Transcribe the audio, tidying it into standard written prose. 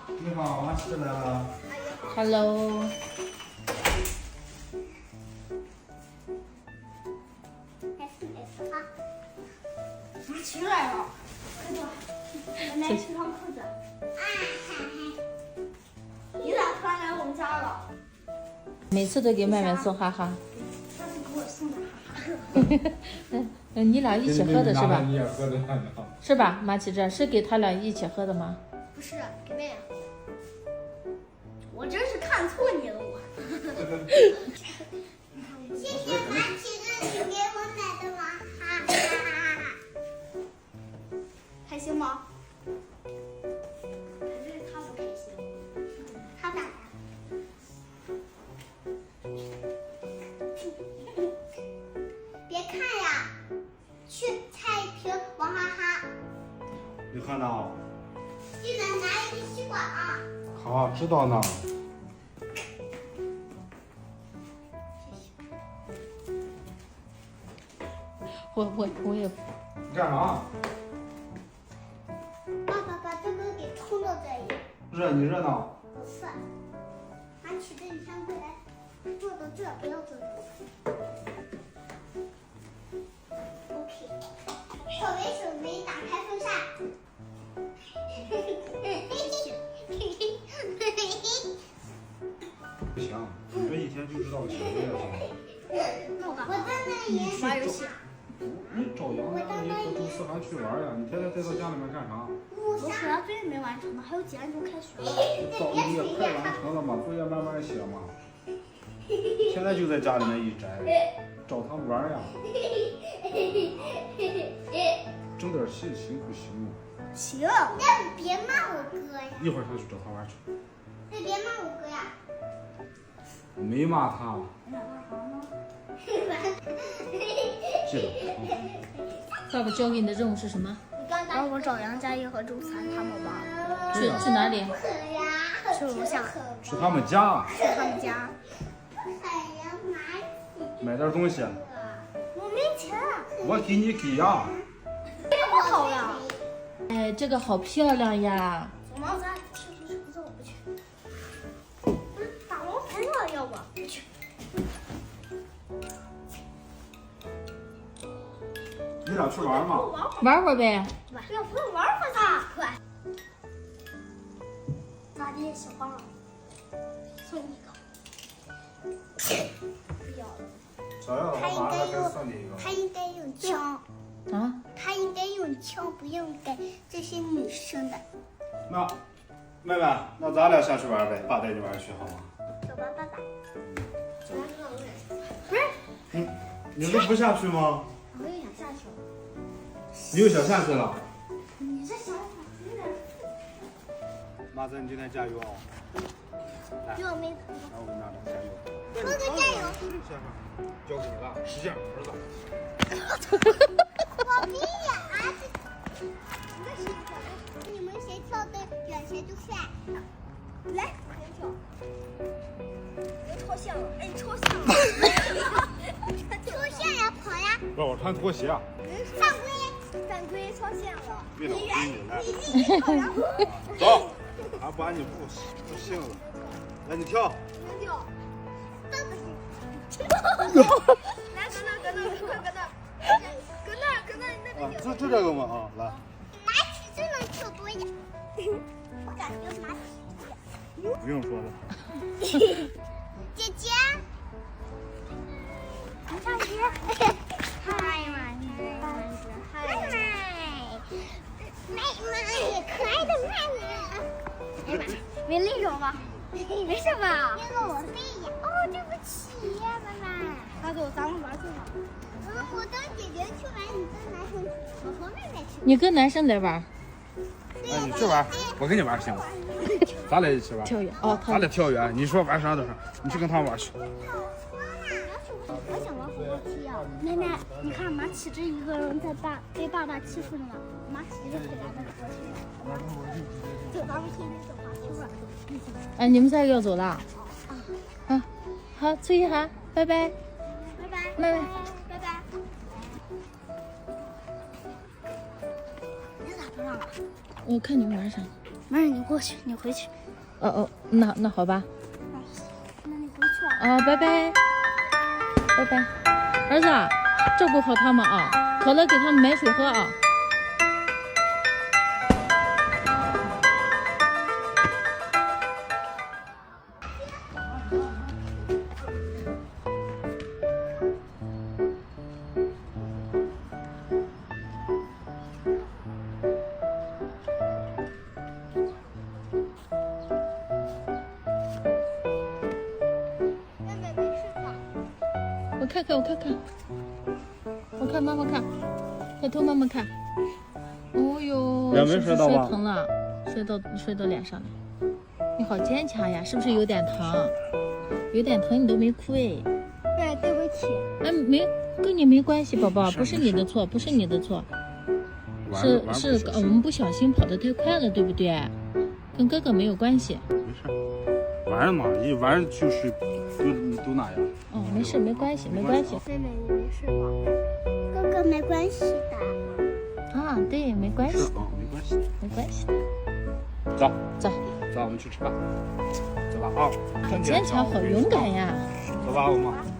你好，马启来了。Hello。马奇来了，快坐，来去趟裤子。你咋突然来我们家了？每次都给麦麦送哈哈。他是给我送的哈哈。你俩一起喝的是吧？你也喝的那是吧？马启这是给他俩一起喝的吗？不是，给妹。我真是看错你了，我。谢谢马启哥，你给我买的娃哈哈。开心吗？肯定是他不开心。他咋的？别看呀，去拆一瓶娃哈哈，你看到？记得拿一个吸管啊。好，知道呢。我也。你干啥？爸爸把这个给冲到这里。热你热闹。不是，马启哥，你先过来，坐到这，不要坐这。OK， 手没打开风扇。不行，你这一天就知道写作业去。我在那里玩游戏。你朝阳的，你可周四还去玩呀？你天天待到家里面干啥？我暑假作业没完成呢，还有几天就开学了。作业快完成了嘛，作业慢慢写嘛。现在就在家里面一宅，找他玩呀。争点气行不行啊？行。那你别骂我哥呀！一会儿他去找他玩去。那别骂我哥呀！我没骂他。你俩干啥呢？记得啊。爸爸交给你的任务是什么？让我找杨佳怡和周三他们玩。去哪里？去楼下。去他们家。去他们家。买点东西。我没钱。我给你给呀。不好呀。哎，这个好漂亮呀！走吗？咱踢足球，不走我不去。不是打王牌了，要不不去。你俩去玩嘛？玩会儿呗。要不玩会儿咋？快。咋地，小花？送你一个。不要了。小要的话，马上再送你一个。他应该用枪，啊？他应该用枪，不用给这些女生的。那，妹妹，那咱俩下去玩呗，爸带你玩去好吗？走吧，爸爸。走吧，爸爸。不是。你不下去吗？我又想下去了。你又想下去了？你这想法有点。马子，你今天加油啊！来，就没。来，我给你拿着，加油。哥哥加油！交给你了，使劲，儿子。我比呀，你们谁跳得远谁就帅。来，我先跳。我超线了，哎，超线了。出现呀，跑呀！不是我穿拖鞋啊。犯规！犯规，超线了。别倒，你来。你跑呀！走，俺把你不信了。来，你跳。能跳。都不行。来，搁那，那边就这个嘛啊，来。马启真能跳多远？我感觉马启不用说了。姐姐，杨佳怡。嗨嘛，嗨嘛，妹妹，可爱的妹妹。没勒着吧？没事吧？捏个我背呀！哦，对不起呀，妈妈。那走，咱们玩去吧。我当姐姐去玩，你跟男生去，我和妹妹去。你跟男生来玩。哎，你去玩，我跟你玩行吗？咱俩一起玩。跳远哦，咱俩跳远，你说玩啥都是，你去跟他玩去。我想玩复活梯呀。妹妹，你看马启这一个人被爸爸欺负呢，马启就陪咱们复活梯。走，咱们可以走滑梯了。哎，你们3个要走了？啊，好，崔一涵，拜拜。拜拜。拜拜。拜拜。你咋不让了？我看你们玩啥？没事，你过去，你回去。哦，那好吧。那你回去啊，拜拜，拜拜。儿子啊，照顾好他们啊，渴了给他们买水喝啊。妹妹没事吧？我看看，我看妈妈看，抬头妈妈看。哦呦，脸没是不是摔到吧摔疼了？摔到脸上了。你好坚强呀，是不是有点疼？有点疼你都没哭哎。对，对不起。哎，跟你没关系，宝宝，是不是你的错，不是你的错，玩是玩是我们不小心跑得太快了，对不对？跟哥哥没有关系。没事，玩嘛，一玩就是都那样。哦，没事，没关系，没关系。妹妹你没事吧？哥哥没关系的。啊，对，没关系，啊，没关系。没关系的。走，走，我们去吃饭。走吧啊，好坚强，好勇敢呀！走吧，我们。